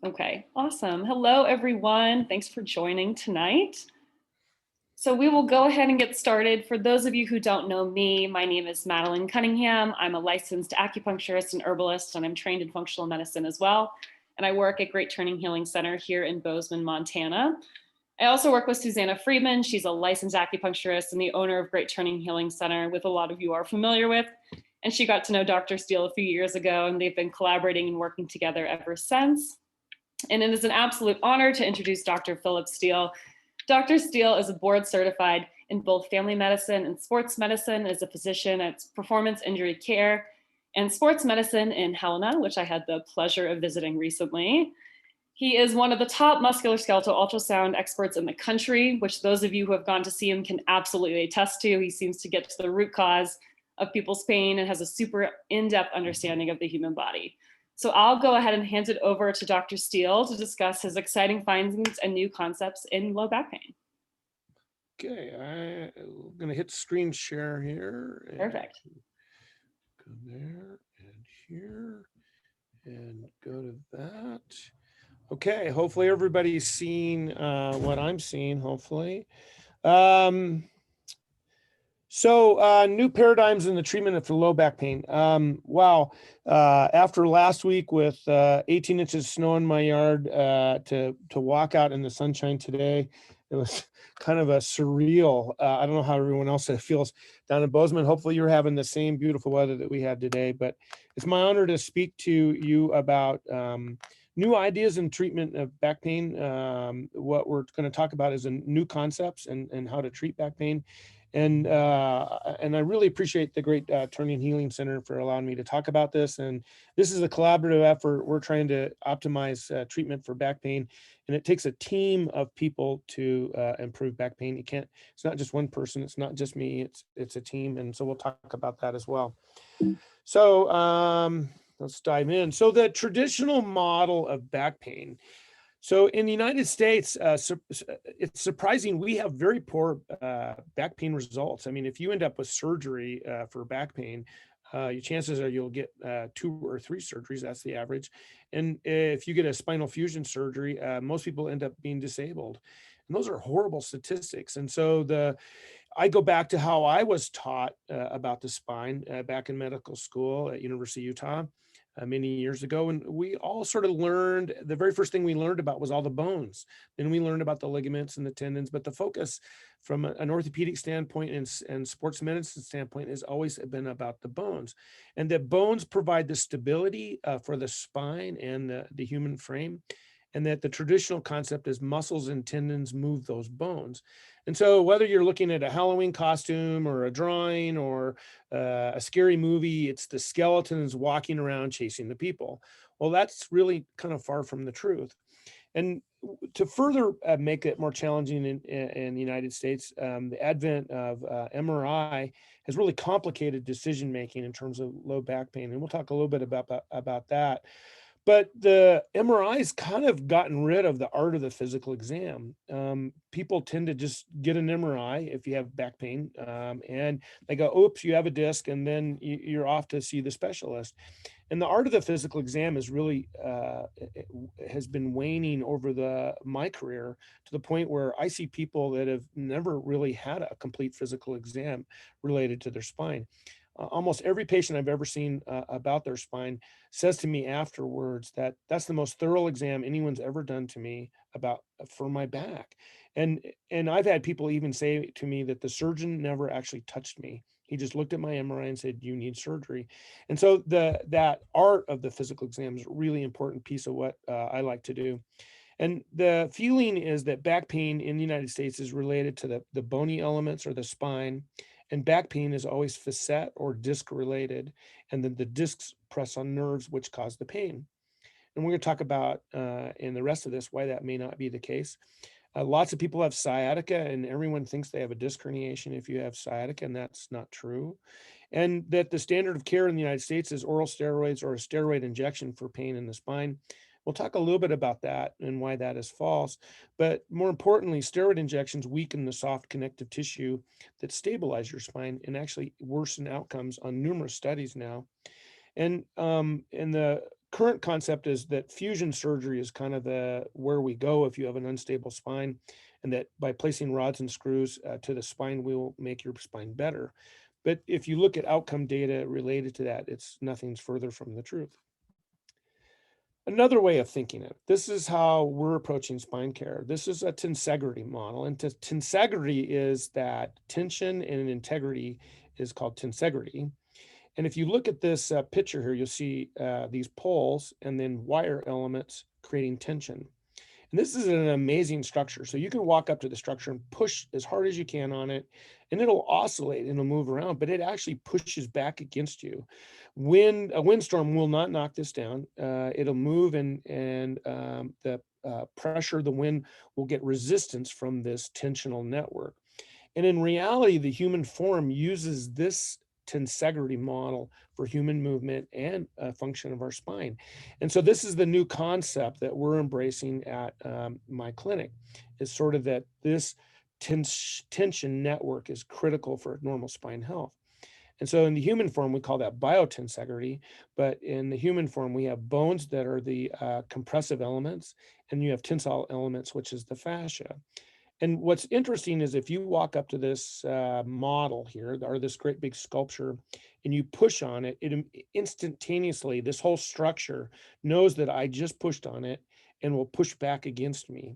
Okay, awesome. Hello, everyone. Thanks for joining tonight. So we will go ahead and get started. For those of you who don't know me, my name is Madeline Cunningham. I'm a licensed acupuncturist and herbalist, and I'm trained in functional medicine as well. And I work at Great Turning Healing Center here in Bozeman, Montana. I also work with Susanna Friedman. She's a licensed acupuncturist and the owner of Great Turning Healing Center, with a lot of you are familiar with. And she got to know Dr. Steele a few years ago, and they've been collaborating and working together ever since. And it is an absolute honor to introduce Dr. Phillip Steele. Dr. Steele is a board certified in both family medicine and sports medicine as a physician at Performance Injury Care and sports medicine in Helena, which I had the pleasure of visiting recently. He is one of the top musculoskeletal ultrasound experts in the country, which those of you who have gone to see him can absolutely attest to. He seems to get to the root cause of people's pain and has a super in-depth understanding of the human body. So I'll go ahead and hand it over to Dr. Steele to discuss his exciting findings and new concepts in low back pain. Okay, I'm going to hit screen share here. Perfect. Go there and here and go to that. Okay, hopefully everybody's seen what I'm seeing, hopefully. So new paradigms in the treatment of low back pain. Wow. After last week with 18 inches of snow in my yard, to walk out in the sunshine today, it was kind of a surreal. I don't know how everyone else feels down in Bozeman. Hopefully you're having the same beautiful weather that we had today, but it's my honor to speak to you about new ideas in treatment of back pain. What we're going to talk about is new concepts and how to treat back pain. And I really appreciate the Great Turning Healing Center for allowing me to talk about this. And this is a collaborative effort. We're trying to optimize treatment for back pain, and it takes a team of people to improve back pain. It's not just one person. It's not just me. It's a team. And so we'll talk about that as well. So let's dive in. So the traditional model of back pain. So in the United States, it's surprising we have very poor back pain results. I mean, if you end up with surgery for back pain, your chances are you'll get 2 or 3 surgeries. That's the average. And if you get a spinal fusion surgery, most people end up being disabled. And those are horrible statistics. And so I go back to how I was taught about the spine back in medical school at University of Utah. Many years ago, and we all sort of learned, the very first thing we learned about was all the bones. Then we learned about the ligaments and the tendons, but the focus from an orthopedic standpoint and sports medicine standpoint has always been about the bones, and that bones provide the stability for the spine and the human frame, and that the traditional concept is muscles and tendons move those bones. And so whether you're looking at a Halloween costume or a drawing or a scary movie, it's the skeletons walking around chasing the people. Well, that's really kind of far from the truth. And to further make it more challenging in the United States, the advent of MRI has really complicated decision-making in terms of low back pain. And we'll talk a little bit about that. But the MRI's kind of gotten rid of the art of the physical exam. People tend to just get an MRI if you have back pain, and they go, oops, you have a disc, and then you're off to see the specialist. And the art of the physical exam is really has been waning over my career, to the point where I see people that have never really had a complete physical exam related to their spine. Almost every patient I've ever seen about their spine says to me afterwards that that's the most thorough exam anyone's ever done to me for my back. And I've had people even say to me that the surgeon never actually touched me. He just looked at my MRI and said, you need surgery. And so that art of the physical exam is a really important piece of what I like to do. And the feeling is that back pain in the United States is related to the bony elements or the spine, and back pain is always facet or disc related. And then the discs press on nerves, which cause the pain. And we're going to talk about in the rest of this why that may not be the case. Lots of people have sciatica, and everyone thinks they have a disc herniation if you have sciatica, and that's not true. And that the standard of care in the United States is oral steroids or a steroid injection for pain in the spine. We'll talk a little bit about that and why that is false. But more importantly, steroid injections weaken the soft connective tissue that stabilize your spine and actually worsen outcomes on numerous studies now. And the current concept is that fusion surgery is kind of where we go if you have an unstable spine, and that by placing rods and screws to the spine, we will make your spine better. But if you look at outcome data related to that, it's nothing's further from the truth. Another way of thinking it, this is how we're approaching spine care. This is a tensegrity model, and tensegrity is that tension and integrity is called tensegrity. And if you look at this picture here, you'll see these poles and then wire elements creating tension. And this is an amazing structure. So you can walk up to the structure and push as hard as you can on it, and it'll oscillate and it'll move around, but it actually pushes back against you. A windstorm will not knock this down. It'll move, and the pressure of the wind will get resistance from this tensional network. And in reality, the human form uses this tensegrity model for human movement and function of our spine. And so this is the new concept that we're embracing at my clinic, is sort of that this tension network is critical for normal spine health. And so in the human form, we call that biotensegrity, but in the human form, we have bones that are the compressive elements, and you have tensile elements, which is the fascia. And what's interesting is if you walk up to this model here, or this great big sculpture, and you push on it, it instantaneously, this whole structure knows that I just pushed on it and will push back against me.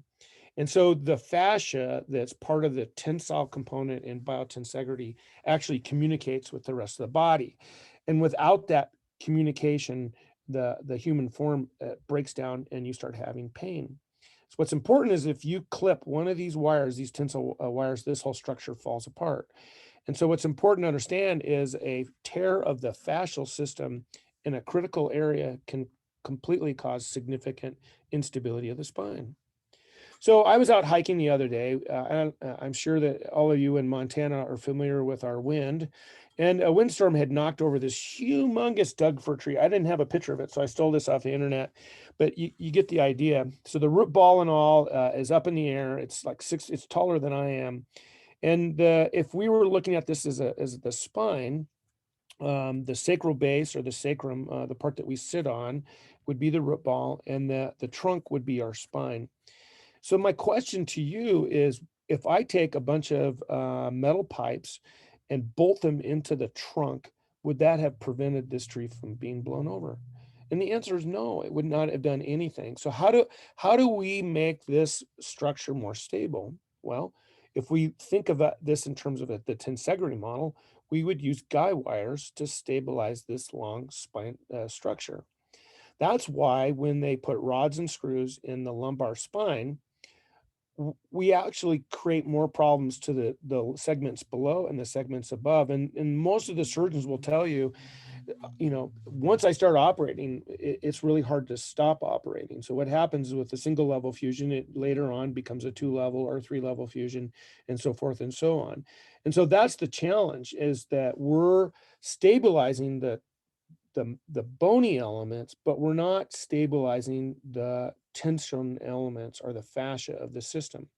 And so the fascia that's part of the tensile component in biotensegrity actually communicates with the rest of the body. And without that communication, the human form breaks down and you start having pain. So what's important is if you clip one of these wires, these tensile wires, this whole structure falls apart. And so what's important to understand is a tear of the fascial system in a critical area can completely cause significant instability of the spine. So I was out hiking the other day. And I'm sure that all of you in Montana are familiar with our wind. And a windstorm had knocked over this humongous Doug fir tree. I didn't have a picture of it, so I stole this off the internet, but you get the idea. So the root ball and all is up in the air. It's like it's taller than I am. And if we were looking at this as the spine, the sacral base or the sacrum, the part that we sit on, would be the root ball, and the trunk would be our spine. So my question to you is, if I take a bunch of metal pipes and bolt them into the trunk, would that have prevented this tree from being blown over? And the answer is no, it would not have done anything. So how do we make this structure more stable? Well, if we think of this in terms of the tensegrity model, we would use guy wires to stabilize this long spine structure. That's why when they put rods and screws in the lumbar spine, we actually create more problems to the segments below and the segments above. And most of the surgeons will tell you, once I start operating, it's really hard to stop operating. So what happens with a single level fusion, it later on becomes a 2-level or 3-level fusion, and so forth and so on. And so that's the challenge, is that we're stabilizing the bony elements, but we're not stabilizing the tension elements or the fascia of the system.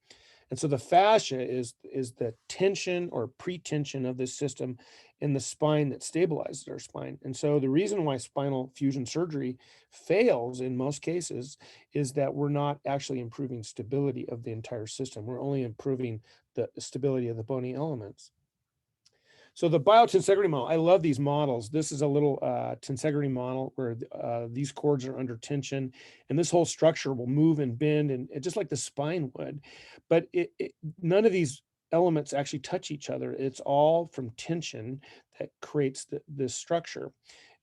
And so the fascia is the tension or pretension of this system in the spine that stabilizes our spine. And so the reason why spinal fusion surgery fails in most cases is that we're not actually improving stability of the entire system. We're only improving the stability of the bony elements. So the biotensegrity model, I love these models. This is a little tensegrity model where these cords are under tension, and this whole structure will move and bend, and just like the spine would. But none of these elements actually touch each other. It's all from tension that creates this structure.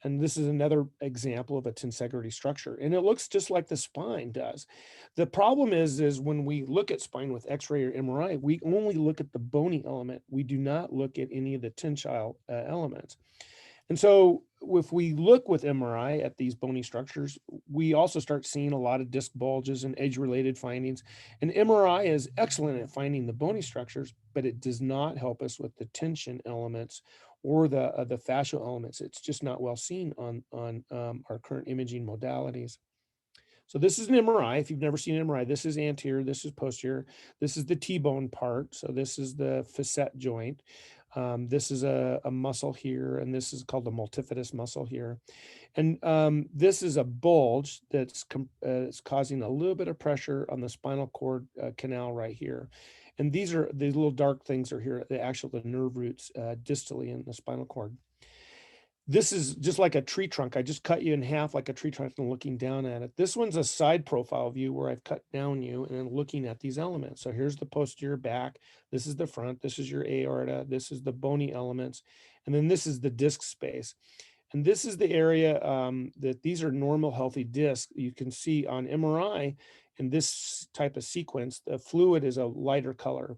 And this is another example of a tensegrity structure. And it looks just like the spine does. The problem is when we look at spine with X-ray or MRI, we only look at the bony element. We do not look at any of the tensile elements. And so if we look with MRI at these bony structures, we also start seeing a lot of disc bulges and age-related findings. And MRI is excellent at finding the bony structures, but it does not help us with the tension elements or the fascial elements. It's just not well seen on our current imaging modalities. So this is an MRI. If you've never seen an MRI, this is anterior, this is posterior, this is the T-bone part. So this is the facet joint. This is a muscle here, and this is called the multifidus muscle here. And this is a bulge that's it's causing a little bit of pressure on the spinal cord canal right here. And these little dark things are here, the nerve roots distally in the spinal cord. This is just like a tree trunk. I just cut you in half like a tree trunk and looking down at it. This one's a side profile view where I've cut down you and then looking at these elements. So here's the posterior back. This is the front. This is your aorta. This is the bony elements. And then this is the disc space. And this is the area that these are normal healthy discs. You can see on MRI in this type of sequence, the fluid is a lighter color.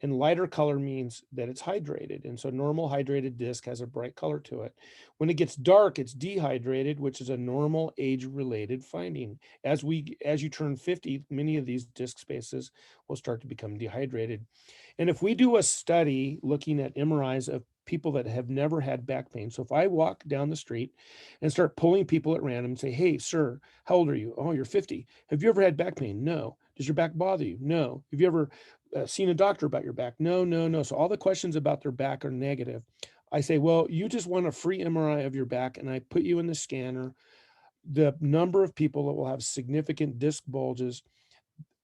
And lighter color means that it's hydrated. And so normal hydrated disc has a bright color to it. When it gets dark, it's dehydrated, which is a normal age-related finding. As you turn 50, many of these disc spaces will start to become dehydrated. And if we do a study looking at MRIs of people that have never had back pain. So if I walk down the street and start pulling people at random and say, hey, sir, how old are you? Oh, you're 50. Have you ever had back pain? No. Does your back bother you? No. Have you ever seen a doctor about your back? No, no, no. So all the questions about their back are negative. I say, well, you just want a free MRI of your back, and I put you in the scanner. The number of people that will have significant disc bulges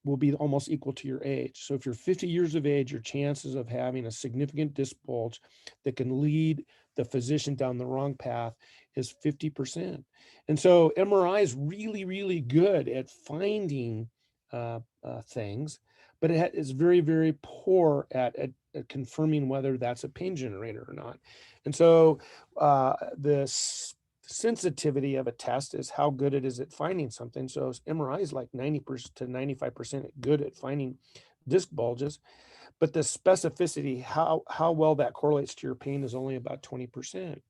will be almost equal to your age. So if you're 50 years of age, your chances of having a significant disc bulge that can lead the physician down the wrong path is 50%. And so MRI is really, really good at finding things, but it is very, very poor at confirming whether that's a pain generator or not. And so the sensitivity of a test is how good it is at finding something. So MRI is like 90% to 95% good at finding disc bulges, but the specificity, how well that correlates to your pain, is only about 20%.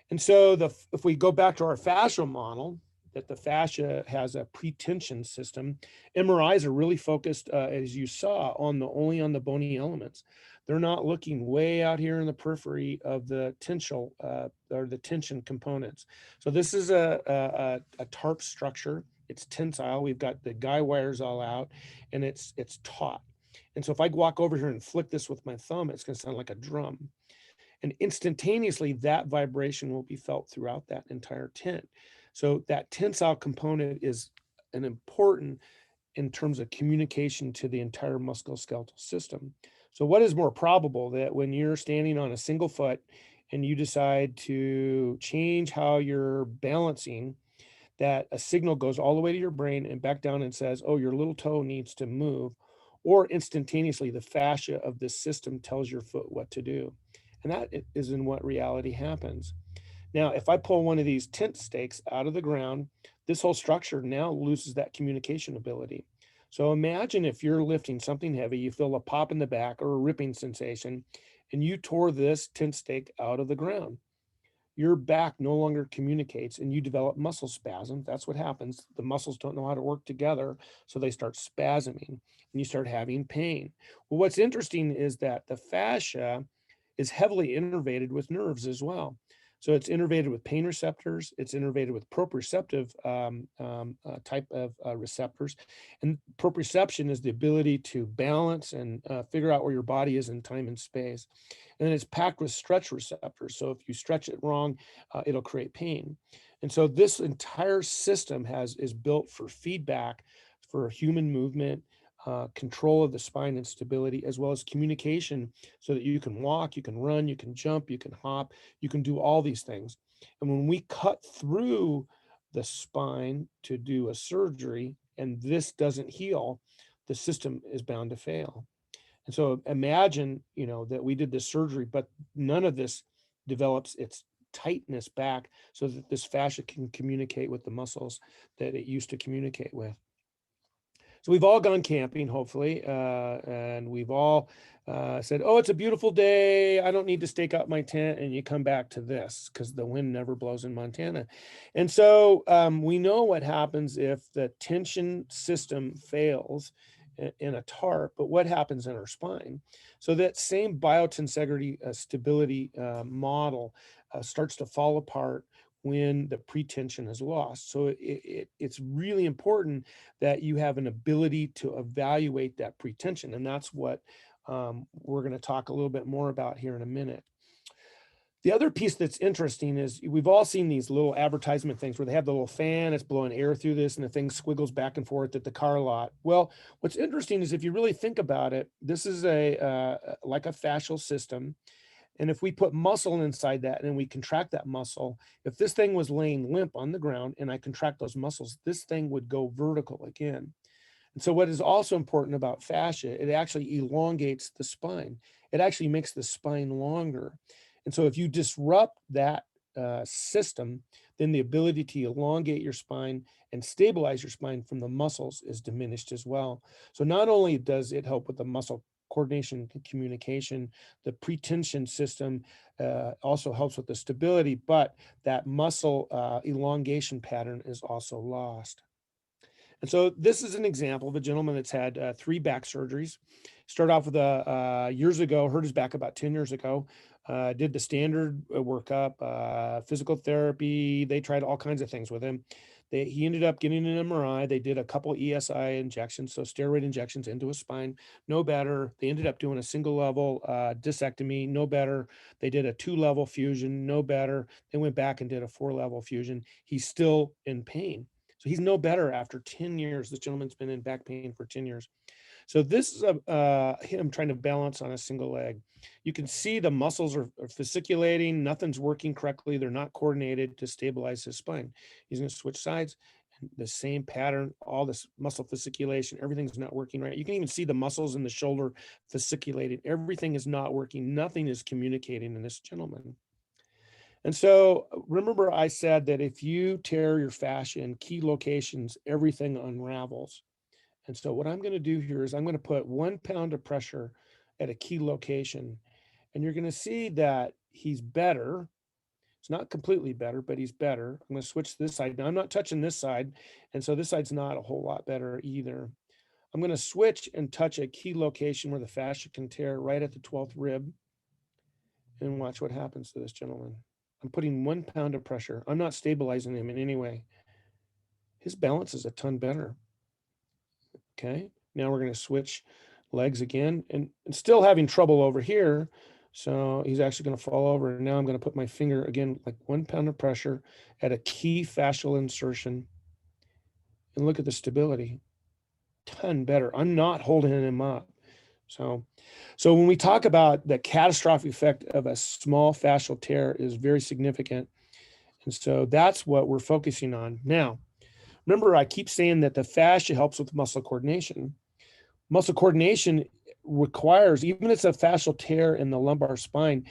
And so if we go back to our fascial model, that the fascia has a pretension system, MRIs are really focused, as you saw, only on the bony elements. They're not looking way out here in the periphery of the tensile or the tension components. So this is a TARP structure. It's tensile. We've got the guy wires all out, and it's taut. And so if I walk over here and flick this with my thumb, it's going to sound like a drum. And instantaneously, that vibration will be felt throughout that entire tent. So that tensile component is an important in terms of communication to the entire musculoskeletal system. So what is more probable, that when you're standing on a single foot and you decide to change how you're balancing, that a signal goes all the way to your brain and back down and says, oh, your little toe needs to move, or instantaneously the fascia of this system tells your foot what to do. And that is in what reality happens. Now, if I pull one of these tent stakes out of the ground, this whole structure now loses that communication ability. So imagine if you're lifting something heavy, you feel a pop in the back or a ripping sensation, and you tore this tent stake out of the ground. Your back no longer communicates and you develop muscle spasm. That's what happens. The muscles don't know how to work together, so they start spasming and you start having pain. Well, what's interesting is that the fascia is heavily innervated with nerves as well. So it's innervated with pain receptors. It's innervated with proprioceptive type of receptors. And proprioception is the ability to balance and figure out where your body is in time and space. And then it's packed with stretch receptors. So if you stretch it wrong, it'll create pain. And so this entire system is built for feedback, for human movement, control of the spine and stability, as well as communication, so that you can walk, you can run, you can jump, you can hop, you can do all these things. And when we cut through the spine to do a surgery and this doesn't heal, the system is bound to fail. And so imagine, that we did this surgery, but none of this develops its tightness back so that this fascia can communicate with the muscles that it used to communicate with. So we've all gone camping, hopefully, and we've all said, oh, it's a beautiful day. I don't need to stake out my tent. And you come back to this because the wind never blows in Montana. And so we know what happens if the tension system fails in a TARP, but what happens in our spine? So that same biotensegrity stability model starts to fall apart when the pretension is lost. So it's really important that you have an ability to evaluate that pretension. And that's what we're going to talk a little bit more about here in a minute. The other piece that's interesting is we've all seen these little advertisement things where they have the little fan, it's blowing air through this and the thing squiggles back and forth at the car lot. Well, what's interesting is if you really think about it, this is like a fascial system. And if we put muscle inside that and we contract that muscle, if this thing was laying limp on the ground and I contract those muscles, this thing would go vertical again. And so what is also important about fascia, it actually elongates the spine. It actually makes the spine longer. And so if you disrupt that system, then the ability to elongate your spine and stabilize your spine from the muscles is diminished as well. So not only does it help with the muscle coordination and communication, the pretension system also helps with the stability, but that muscle elongation pattern is also lost. And so this is an example of a gentleman that's had 3 back surgeries. Started off with years ago, hurt his back about 10 years ago, did the standard workup, physical therapy. They tried all kinds of things with him. He ended up getting an MRI. They did a couple ESI injections, so steroid injections into his spine, no better. They ended up doing a single level discectomy, no better. They did a 2-level fusion, no better. They went back and did a 4-level fusion. He's still in pain. So he's no better after 10 years. This gentleman's been in back pain for 10 years. So this is him trying to balance on a single leg. You can see the muscles are fasciculating. Nothing's working correctly. They're not coordinated to stabilize his spine. He's going to switch sides. And the same pattern, all this muscle fasciculation, everything's not working right. You can even see the muscles in the shoulder fasciculated. Everything is not working. Nothing is communicating in this gentleman. And so remember I said that if you tear your fascia in key locations, everything unravels. And so what I'm going to do here is I'm going to put 1 pound of pressure at a key location, and you're going to see that he's better. It's not completely better, but he's better. I'm going to switch to this side. Now I'm not touching this side, and so this side's not a whole lot better either. I'm going to switch and touch a key location where the fascia can tear right at the 12th rib, and watch what happens to this gentleman. I'm putting 1 pound of pressure. I'm not stabilizing him in any way. His balance is a ton better. Okay, now we're going to switch legs again and still having trouble over here. So he's actually going to fall over. And now I'm going to put my finger again, like 1 pound of pressure at a key fascial insertion. And look at the stability, ton better. I'm not holding him up. So when we talk about the catastrophic effect of a small fascial tear is very significant. And so that's what we're focusing on. Now, remember, I keep saying that the fascia helps with muscle coordination. Muscle coordination requires, even if it's a fascial tear in the lumbar spine,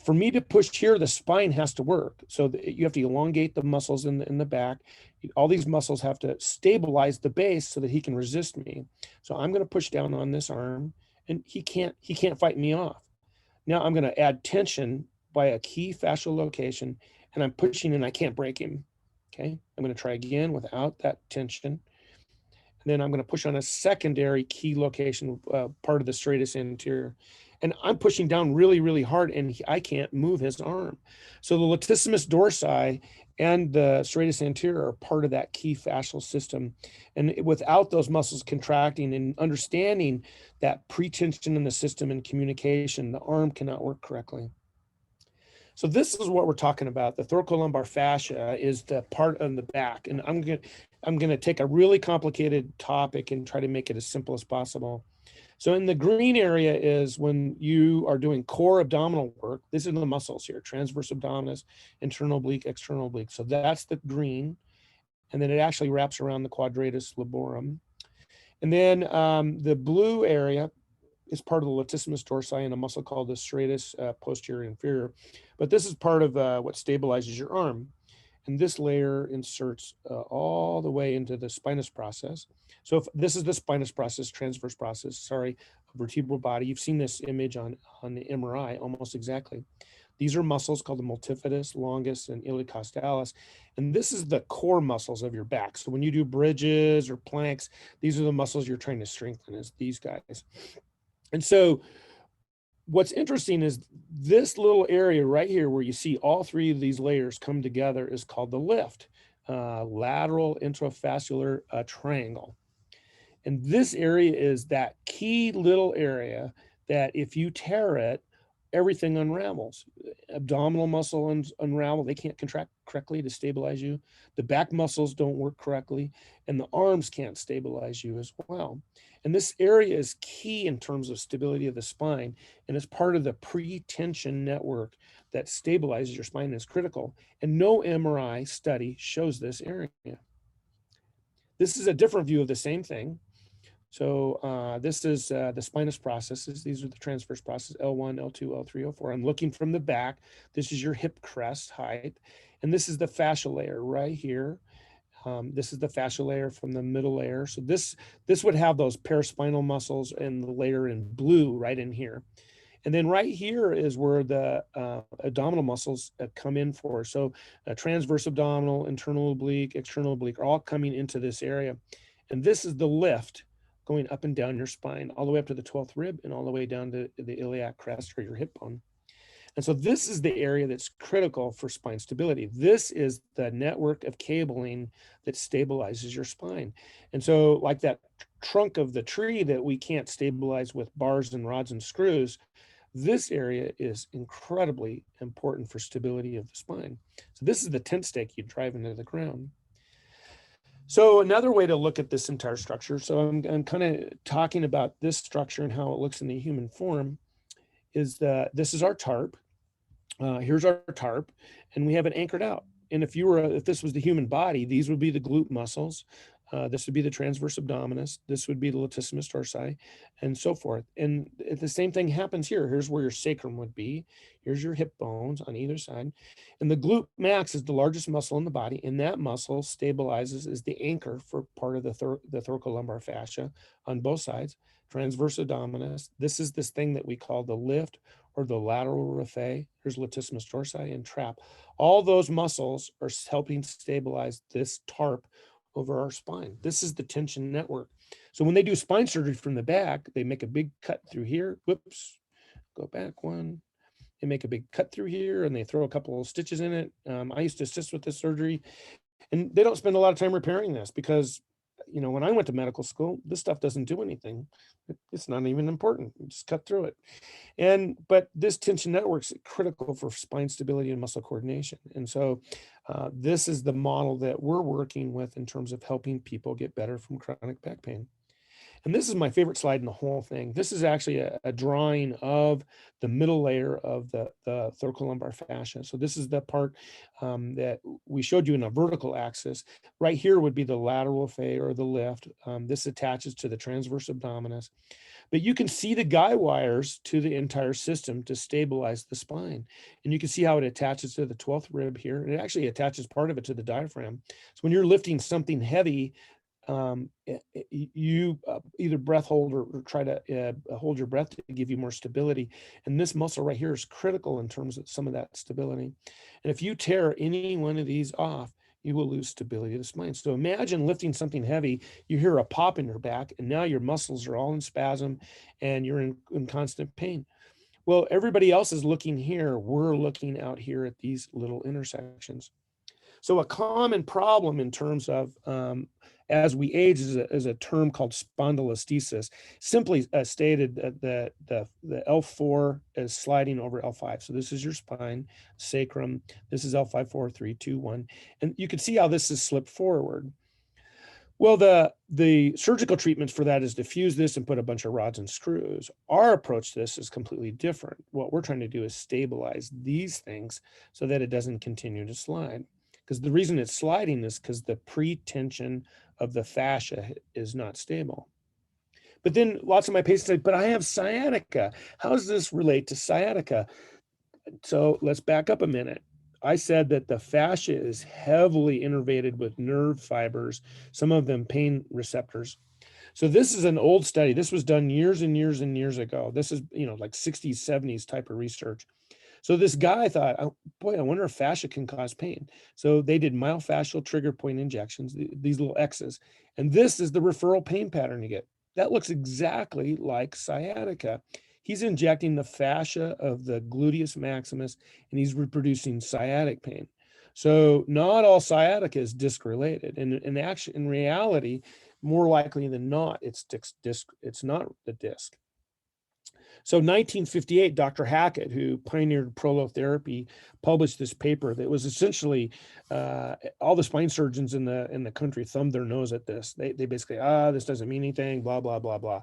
for me to push here, the spine has to work. So you have to elongate the muscles in the back. All these muscles have to stabilize the base so that he can resist me. So I'm going to push down on this arm, and he can't fight me off. Now I'm going to add tension by a key fascial location, and I'm pushing and I can't break him. Okay, I'm going to try again without that tension. And then I'm going to push on a secondary key location, part of the serratus anterior. And I'm pushing down really, really hard, and I can't move his arm. So the latissimus dorsi and the serratus anterior are part of that key fascial system. And without those muscles contracting and understanding that pretension in the system and communication, the arm cannot work correctly. So this is what we're talking about. The thoracolumbar fascia is the part on the back. And I'm going to take a really complicated topic and try to make it as simple as possible. So in the green area is when you are doing core abdominal work. This is the muscles here, transverse abdominis, internal oblique, external oblique. So that's the green. And then it actually wraps around the quadratus laborum. And then the blue area is part of the latissimus dorsi and a muscle called the serratus posterior inferior. But this is part of what stabilizes your arm. And this layer inserts all the way into the spinous process. So if this is the spinous process, transverse process, sorry, vertebral body. You've seen this image on the MRI almost exactly. These are muscles called the multifidus, longus, and ilicostalis. And this is the core muscles of your back. So when you do bridges or planks, these are the muscles you're trying to strengthen, is these guys. And so what's interesting is this little area right here where you see all 3 of these layers come together is called the lift, lateral intrafascicular triangle. And this area is that key little area that if you tear it, everything unravels. Abdominal muscle unravel. They can't contract correctly to stabilize you. The back muscles don't work correctly, and the arms can't stabilize you as well. And this area is key in terms of stability of the spine, and it's part of the pre-tension network that stabilizes your spine and is critical. And no MRI study shows this area. This is a different view of the same thing. So this is the spinous processes. These are the transverse processes, L1, L2, L3, L4. I'm looking from the back. This is your hip crest height. And this is the fascia layer right here. This is the fascia layer from the middle layer. So this would have those paraspinal muscles and the layer in blue right in here. And then right here is where the abdominal muscles come in for. So transverse abdominal, internal oblique, external oblique are all coming into this area. And this is the lift going up and down your spine, all the way up to the 12th rib and all the way down to the iliac crest or your hip bone. And so this is the area that's critical for spine stability. This is the network of cabling that stabilizes your spine. And so like that trunk of the tree that we can't stabilize with bars and rods and screws, this area is incredibly important for stability of the spine. So this is the tent stake you drive into the ground. So another way to look at this entire structure, so I'm kind of talking about this structure and how it looks in the human form, is that this is our tarp. Here's our tarp, and we have it anchored out. And if this was the human body, these would be the glute muscles. This would be the transverse abdominis. This would be the latissimus dorsi, and so forth. And the same thing happens here. Here's where your sacrum would be. Here's your hip bones on either side. And the glute max is the largest muscle in the body, and that muscle stabilizes, is the anchor for part of the thoracolumbar fascia on both sides. Transverse abdominis. This is this thing that we call the lift or the lateral raphe. Here's latissimus dorsi and trap. All those muscles are helping stabilize this tarp over our spine. This is the tension network. So when they do spine surgery from the back, they make a big cut through here. Whoops, go back one. They make a big cut through here and they throw a couple of stitches in it. I used to assist with this surgery, and they don't spend a lot of time repairing this because, you know, when I went to medical school, this stuff doesn't do anything. It's not even important. You just cut through it. But this tension network is critical for spine stability and muscle coordination. And so this is the model that we're working with in terms of helping people get better from chronic back pain. And this is my favorite slide in the whole thing. This is actually a drawing of the middle layer of the thoracolumbar fascia. So this is the part that we showed you in a vertical axis. Right here would be the lateral raphe or the lift. This attaches to the transverse abdominis. But you can see the guy wires to the entire system to stabilize the spine. And you can see how it attaches to the 12th rib here. And it actually attaches part of it to the diaphragm. So when you're lifting something heavy, you either breath hold or try to hold your breath to give you more stability. And this muscle right here is critical in terms of some of that stability. And if you tear any one of these off, you will lose stability of the spine. So imagine lifting something heavy, you hear a pop in your back, and now your muscles are all in spasm and you're in constant pain. Well, everybody else is looking here. We're looking out here at these little intersections. So a common problem in terms of as we age is a term called spondylolisthesis. Simply stated that the L4 is sliding over L5. So this is your spine, sacrum. This is L5, 4, 3, 2, 1. And you can see how this is slipped forward. Well, the surgical treatments for that is to fuse this and put a bunch of rods and screws. Our approach to this is completely different. What we're trying to do is stabilize these things so that it doesn't continue to slide. Because the reason it's sliding is because the pre-tension of the fascia is not stable. But then lots of my patients say, but I have sciatica. How does this relate to sciatica? So let's back up a minute. I said that the fascia is heavily innervated with nerve fibers, some of them pain receptors. So this is an old study. This was done years and years and years ago. This is, you know, like 60s, 70s type of research. So this guy thought, oh, boy, I wonder if fascia can cause pain. So they did myofascial trigger point injections, these little X's. And this is the referral pain pattern you get. That looks exactly like sciatica. He's injecting the fascia of the gluteus maximus, and he's reproducing sciatic pain. So not all sciatica is disc related. And in reality, more likely than not, it's not the disc. So 1958, Dr. Hackett, who pioneered prolotherapy, published this paper that was essentially all the spine surgeons in the country thumbed their nose at this. They basically, this doesn't mean anything, blah, blah, blah, blah.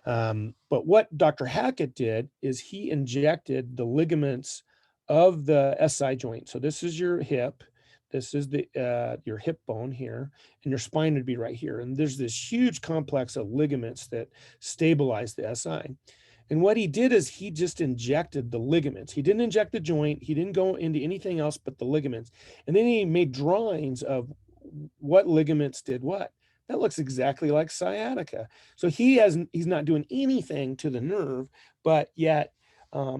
But what Dr. Hackett did is he injected the ligaments of the SI joint. So this is your hip. This is your hip bone here, and your spine would be right here. And there's this huge complex of ligaments that stabilize the SI. And what he did is he just injected the ligaments. He didn't inject the joint. He didn't go into anything else but the ligaments. And then he made drawings of what ligaments did what. That looks exactly like sciatica. So he's not doing anything to the nerve, but yet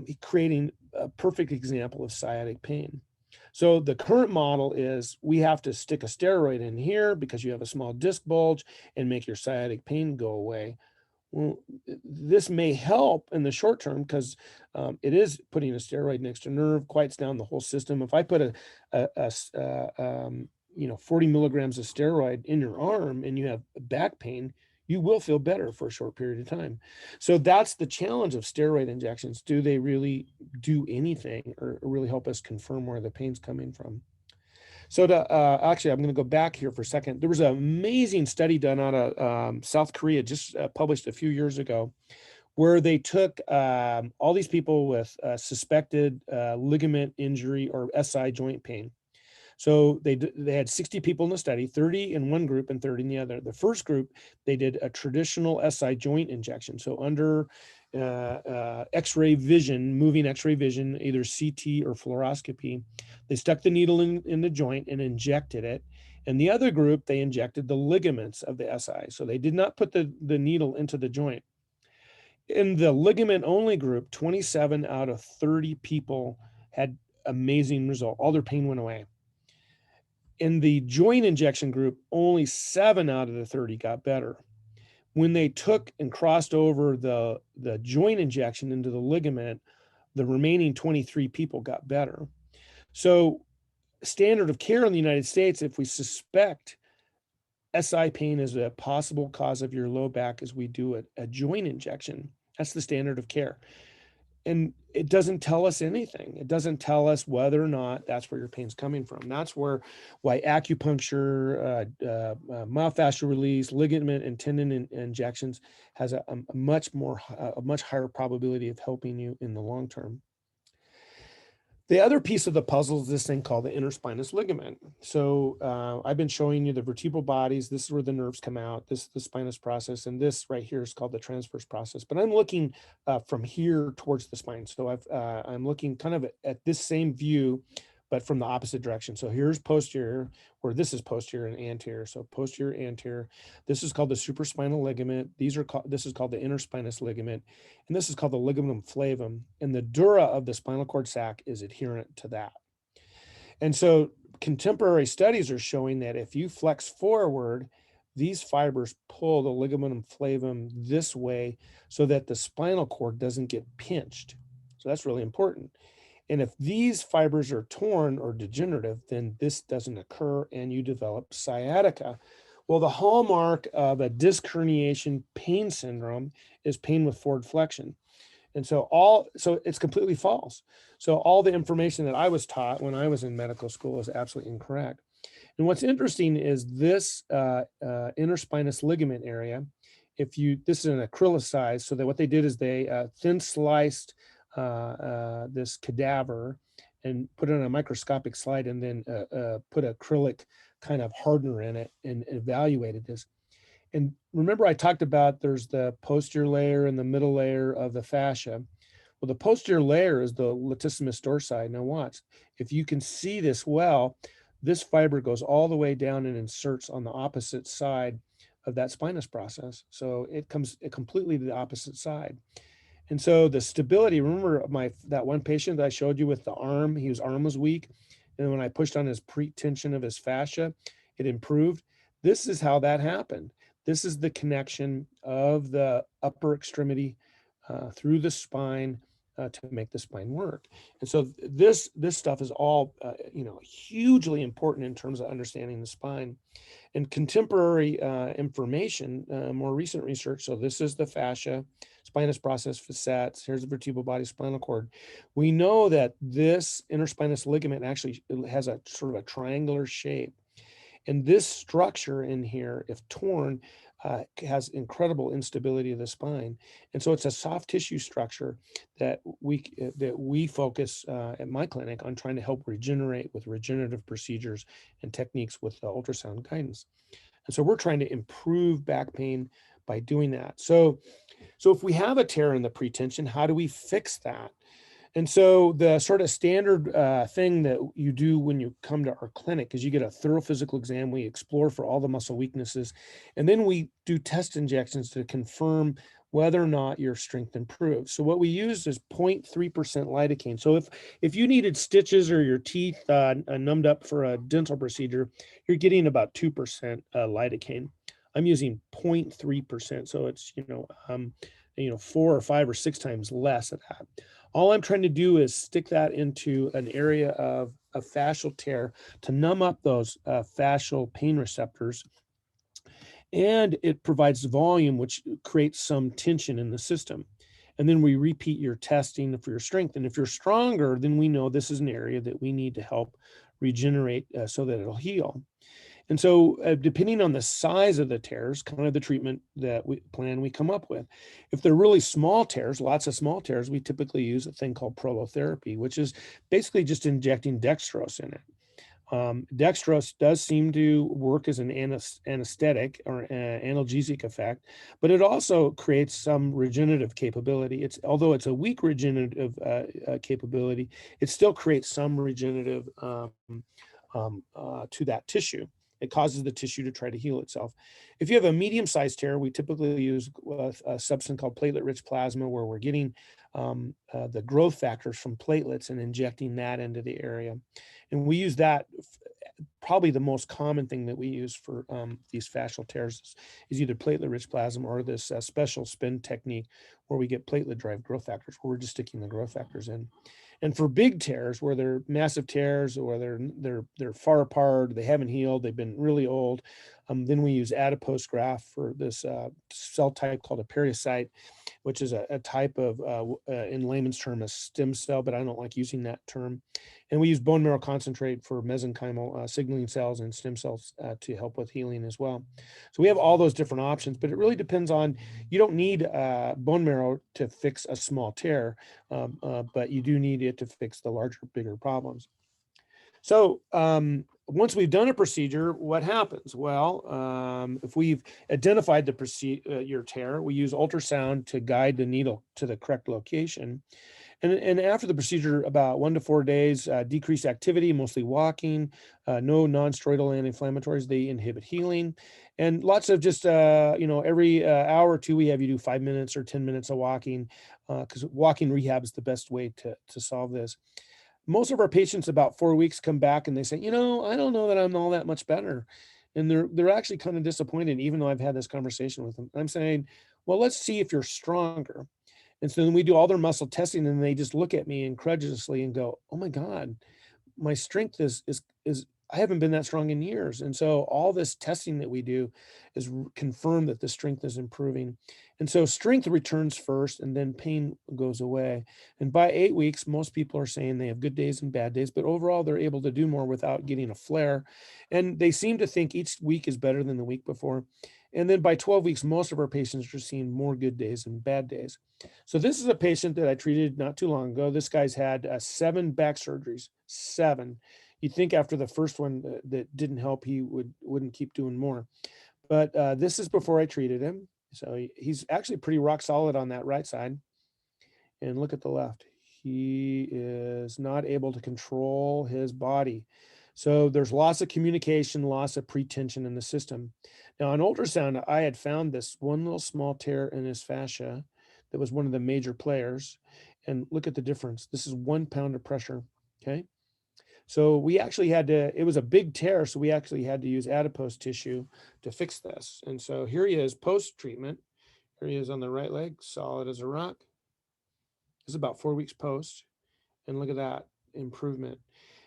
he's creating a perfect example of sciatic pain. So the current model is we have to stick a steroid in here because you have a small disc bulge and make your sciatic pain go away. Well, this may help in the short term because it is putting a steroid next to nerve, quiets down the whole system. If I put a 40 milligrams of steroid in your arm and you have back pain, you will feel better for a short period of time. So that's the challenge of steroid injections. Do they really do anything or really help us confirm where the pain's coming from? So actually, I'm going to go back here for a second. There was an amazing study done out of South Korea, just published a few years ago, where they took all these people with suspected ligament injury or SI joint pain. So they had 60 people in the study, 30 in one group and 30 in the other. The first group, they did a traditional SI joint injection. So under X-ray vision, moving X-ray vision, either CT or fluoroscopy, they stuck the needle in the joint and injected it. And the other group, they injected the ligaments of the SI. So they did not put the needle into the joint. In the ligament only group, 27 out of 30 people had amazing result. All their pain went away. In the joint injection group, only 7 out of the 30 got better. When they took and crossed over the joint injection into the ligament, the remaining 23 people got better. So standard of care in the United States, if we suspect SI pain is a possible cause of your low back, is we do a joint injection. That's the standard of care. And it doesn't tell us anything. It doesn't tell us whether or not that's where your pain's coming from. That's why acupuncture, myofascial release, ligament and tendon injections has a much higher probability of helping you in the long term. The other piece of the puzzle is this thing called the interspinous ligament. So I've been showing you the vertebral bodies. This is where the nerves come out. This is the spinous process. And this right here is called the transverse process. But I'm looking from here towards the spine. So I'm looking kind of at this same view, but from the opposite direction. So here's posterior, or this is posterior and anterior. So posterior, anterior. This is called the supraspinal ligament. This is called the interspinous ligament. And this is called the ligamentum flavum. And the dura of the spinal cord sac is adherent to that. And so contemporary studies are showing that if you flex forward, these fibers pull the ligamentum flavum this way so that the spinal cord doesn't get pinched. So that's really important. And if these fibers are torn or degenerative, then this doesn't occur and you develop sciatica. Well, the hallmark of a disc herniation pain syndrome is pain with forward flexion. And so it's completely false. So all the information that I was taught when I was in medical school is absolutely incorrect. And what's interesting is this interspinous ligament area, this is an acrylicized, so that what they did is they thin sliced this cadaver and put it on a microscopic slide and then put acrylic kind of hardener in it and evaluated this. And remember I talked about there's the posterior layer and the middle layer of the fascia. Well, the posterior layer is the latissimus dorsi. Now watch, if you can see this well, this fiber goes all the way down and inserts on the opposite side of that spinous process. So it comes completely to the opposite side. And so the stability, remember that one patient that I showed you with the arm, his arm was weak. And when I pushed on his pretension of his fascia, it improved. This is how that happened. This is the connection of the upper extremity through the spine to make the spine work. And so this stuff is all, hugely important in terms of understanding the spine. And contemporary information, more recent research, so this is the fascia, spinous process facets, here's the vertebral body spinal cord. We know that this interspinous ligament actually has a sort of a triangular shape. And this structure in here, if torn, has incredible instability of the spine. And so it's a soft tissue structure that we focus at my clinic on trying to help regenerate with regenerative procedures and techniques with ultrasound guidance. And so we're trying to improve back pain by doing that. So if we have a tear in the pretension, how do we fix that? And so the sort of standard thing that you do when you come to our clinic is you get a thorough physical exam. We explore for all the muscle weaknesses, and then we do test injections to confirm whether or not your strength improves. So what we use is 0.3% lidocaine. So if you needed stitches or your teeth numbed up for a dental procedure, you're getting about 2% lidocaine. I'm using 0.3%. So it's, 4 or 5 or 6 times less of that. All I'm trying to do is stick that into an area of a fascial tear to numb up those fascial pain receptors. And it provides volume, which creates some tension in the system. And then we repeat your testing for your strength. And if you're stronger, then we know this is an area that we need to help regenerate so that it'll heal. And so depending on the size of the tears, kind of the treatment that we come up with. If they're really small tears, lots of small tears, we typically use a thing called prolotherapy, which is basically just injecting dextrose in it. Dextrose does seem to work as an anesthetic or analgesic effect, but it also creates some regenerative capability. Although it's a weak regenerative capability, it still creates some regenerative to that tissue. It causes the tissue to try to heal itself. If you have a medium-sized tear, we typically use a substance called platelet-rich plasma, where we're getting the growth factors from platelets and injecting that into the area. And we use that. Probably the most common thing that we use for these fascial tears is either platelet-rich plasma or this special spin technique where we get platelet-derived growth factors, where we're just sticking the growth factors in. And for big tears, where they're massive tears, or they're far apart, they haven't healed, they've been really old, then we use adipose graft for this cell type called a periocyte, which is a type of, in layman's term, a stem cell, but I don't like using that term. And we use bone marrow concentrate for mesenchymal signaling cells and stem cells to help with healing as well. So we have all those different options, but it really depends on, you don't need bone marrow to fix a small tear, but you do need it to fix the larger, bigger problems. So once we've done a procedure, what happens? Well, if we've identified your tear, we use ultrasound to guide the needle to the correct location. And after the procedure, about 1 to 4 days, decreased activity, mostly walking, no non-steroidal anti-inflammatories, they inhibit healing. And lots of just, every hour or two, we have you do 5 minutes or 10 minutes of walking, because walking rehab is the best way to solve this. Most of our patients about 4 weeks come back and they say, I don't know that I'm all that much better. And they're actually kind of disappointed, even though I've had this conversation with them. I'm saying, well, let's see if you're stronger. And so then we do all their muscle testing, and they just look at me incredulously and go, oh my God, my strength is I haven't been that strong in years. And so all this testing that we do is confirm that the strength is improving. And so strength returns first, and then pain goes away. And by 8 weeks, most people are saying they have good days and bad days, but overall they're able to do more without getting a flare. And they seem to think each week is better than the week before. And then by 12 weeks, most of our patients are seeing more good days than bad days. So this is a patient that I treated not too long ago. This guy's had 7 back surgeries, 7. You'd think after the first one that didn't help, he wouldn't keep doing more. But this is before I treated him. So he's actually pretty rock solid on that right side. And look at the left. He is not able to control his body. So there's loss of communication, loss of pretension in the system. Now on ultrasound, I had found this one little small tear in his fascia that was one of the major players. And look at the difference. This is 1 pound of pressure, okay? So we actually had to, it was a big tear, so we actually had to use adipose tissue to fix this. And so here he is post-treatment. Here he is on the right leg, solid as a rock. This is about 4 weeks post. And look at that improvement.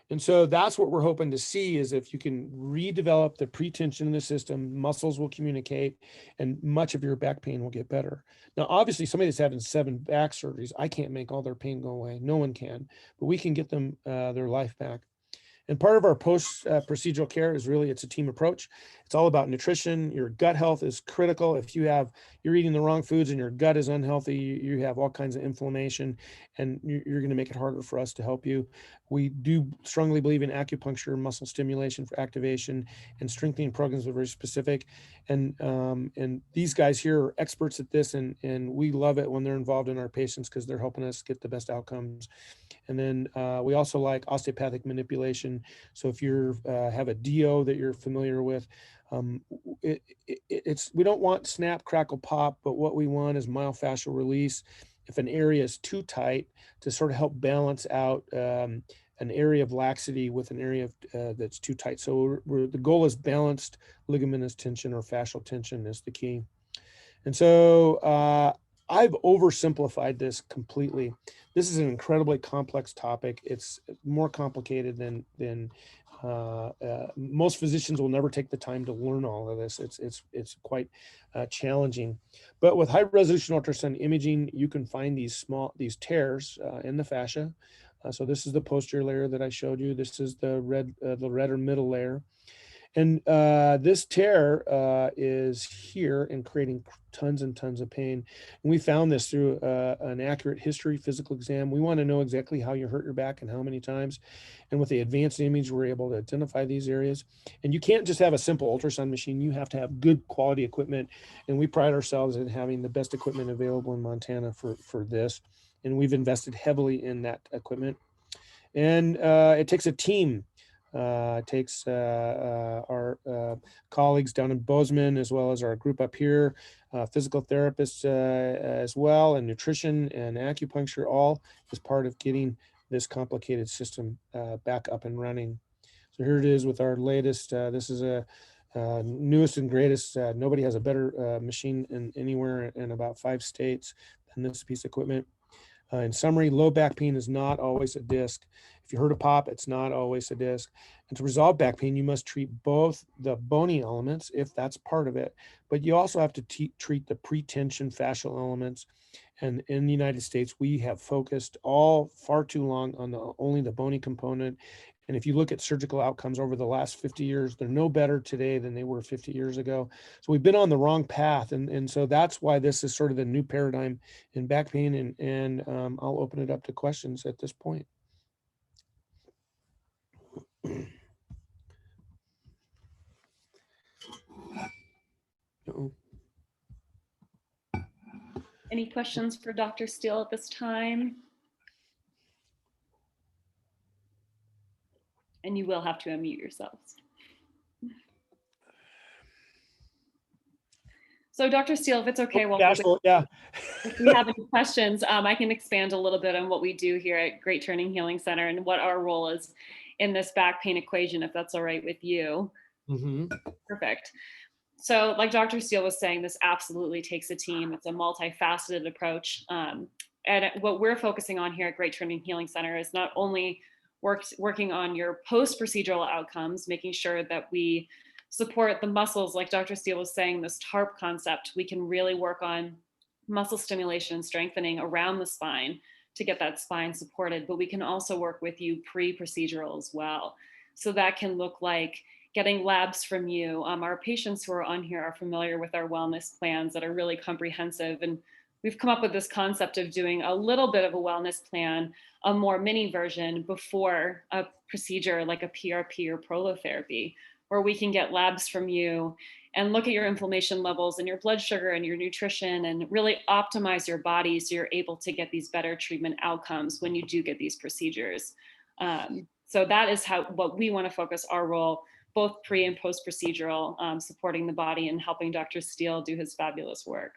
And so that's what we're hoping to see, is if you can redevelop the pretension in the system, muscles will communicate, and much of your back pain will get better. Now, obviously, somebody that's having 7 back surgeries, I can't make all their pain go away. No one can, but we can get them their life back. And part of our post procedural care is really, it's a team approach. It's all about nutrition. Your gut health is critical. If you're eating the wrong foods and your gut is unhealthy, you have all kinds of inflammation, and you're going to make it harder for us to help you. We do strongly believe in acupuncture, muscle stimulation for activation, and strengthening programs are very specific. And these guys here are experts at this, and we love it when they're involved in our patients, because they're helping us get the best outcomes. And then we also like osteopathic manipulation. So if you have a DO that you're familiar with, we don't want snap, crackle, pop, but what we want is myofascial release. If an area is too tight, to sort of help balance out an area of laxity with an area that's too tight. So the goal is balanced ligamentous tension, or fascial tension is the key. And so I've oversimplified this completely. This is an incredibly complex topic. It's more complicated than most physicians will never take the time to learn all of this. It's quite challenging. But with high resolution ultrasound imaging, you can find these tears in the fascia. So this is the posterior layer that I showed you. This is the red or middle layer. And this tear is here and creating tons and tons of pain. And we found this through an accurate history physical exam. We want to know exactly how you hurt your back and how many times. And with the advanced image, we're able to identify these areas. And you can't just have a simple ultrasound machine. You have to have good quality equipment. And we pride ourselves in having the best equipment available in Montana for this. And we've invested heavily in that equipment. And it takes a team. It takes our colleagues down in Bozeman, as well as our group up here, physical therapists as well, and nutrition and acupuncture, all as part of getting this complicated system back up and running. So here it is with our latest. This is a newest and greatest. Nobody has a better machine anywhere in about 5 states than this piece of equipment. In summary, low back pain is not always a disc. If you heard a pop, it's not always a disc. And to resolve back pain, you must treat both the bony elements, if that's part of it, but you also have to treat the pretension fascial elements. And in the United States, we have focused far too long on only the bony component. And if you look at surgical outcomes over the last 50 years, they're no better today than they were 50 years ago. So we've been on the wrong path. And so that's why this is sort of the new paradigm in back pain. And I'll open it up to questions at this point. Any questions for Dr. Steele at this time? And you will have to unmute yourselves. So Dr. Steele, if it's okay, if we have any questions, I can expand a little bit on what we do here at Great Turning Healing Center and what our role is in this back pain equation, if that's all right with you. Mm-hmm. Perfect. So like Dr. Steele was saying, this absolutely takes a team. It's a multifaceted approach. And what we're focusing on here at Great Turning Healing Center is not only working on your post-procedural outcomes, making sure that we support the muscles, like Dr. Steele was saying, this TARP concept, we can really work on muscle stimulation and strengthening around the spine to get that spine supported, but we can also work with you pre-procedural as well. So that can look like getting labs from you. Our patients who are on here are familiar with our wellness plans that are really comprehensive. And we've come up with this concept of doing a little bit of a wellness plan, a more mini version before a procedure like a PRP or prolotherapy, where we can get labs from you and look at your inflammation levels and your blood sugar and your nutrition and really optimize your body so you're able to get these better treatment outcomes when you do get these procedures. So that is what we want to focus our role, both pre and post procedural, supporting the body and helping Dr. Steele do his fabulous work.